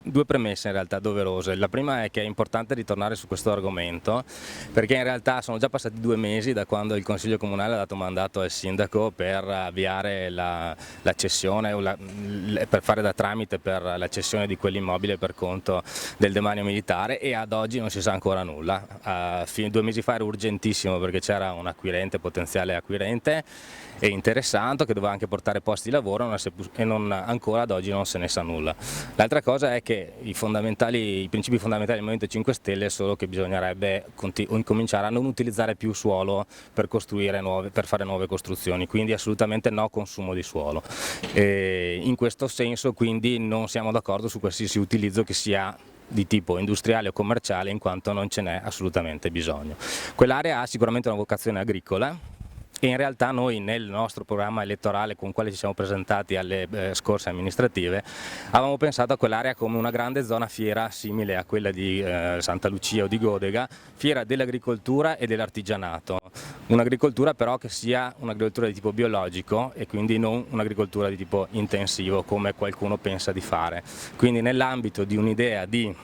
due premesse in realtà doverose. La prima è che è importante ritornare su questo argomento perché in realtà sono già passati 2 mesi da quando il Consiglio Comunale ha dato mandato al Sindaco per avviare la cessione o per fare da tramite per la cessione di quell'immobile per conto del demanio militare, e ad oggi non si sa ancora nulla. 2 mesi fa era urgentissimo perché c'era un acquirente, potenziale acquirente e interessato, che doveva anche portare posti di lavoro e ancora ad oggi non se ne sa nulla. L'altra cosa è che i principi fondamentali del Movimento 5 Stelle è solo che bisognerebbe incominciare a non utilizzare più suolo per fare nuove costruzioni, quindi assolutamente no consumo di suolo. In questo senso quindi non siamo d'accordo su qualsiasi utilizzo che sia di tipo industriale o commerciale, in quanto non ce n'è assolutamente bisogno. Quell'area ha sicuramente una vocazione agricola, e in realtà noi nel nostro programma elettorale con il quale ci siamo presentati alle scorse amministrative avevamo pensato a quell'area come una grande zona fiera simile a quella di Santa Lucia o di Godega, fiera dell'agricoltura e dell'artigianato. Un'agricoltura però che sia un'agricoltura di tipo biologico e quindi non un'agricoltura di tipo intensivo come qualcuno pensa di fare. Quindi nell'ambito di un'idea di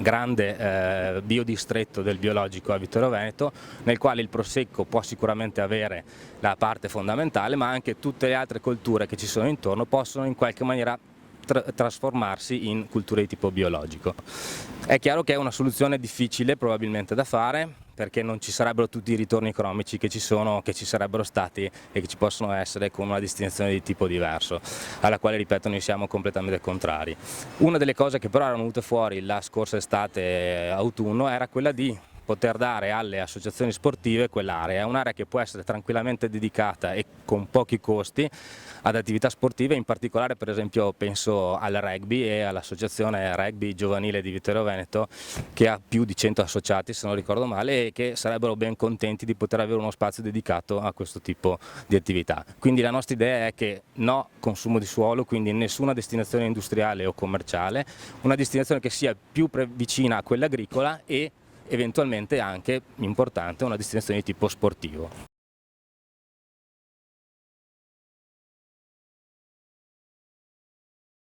grande biodistretto del biologico a Vittorio Veneto, nel quale il prosecco può sicuramente avere la parte fondamentale, ma anche tutte le altre colture che ci sono intorno possono in qualche maniera trasformarsi in culture di tipo biologico. È chiaro che è una soluzione difficile probabilmente da fare, perché non ci sarebbero tutti i ritorni economici che ci sarebbero stati e che ci possono essere con una destinazione di tipo diverso, alla quale, ripeto, noi siamo completamente contrari. Una delle cose che però erano venute fuori la scorsa estate autunno era quella di poter dare alle associazioni sportive quell'area. È un'area che può essere tranquillamente dedicata e con pochi costi ad attività sportive, in particolare per esempio penso al rugby e all'associazione rugby giovanile di Vittorio Veneto, che ha più di 100 associati se non ricordo male, e che sarebbero ben contenti di poter avere uno spazio dedicato a questo tipo di attività. Quindi la nostra idea è che no consumo di suolo, quindi nessuna destinazione industriale o commerciale, una destinazione che sia più vicina a quella agricola e eventualmente anche importante una destinazione di tipo sportivo.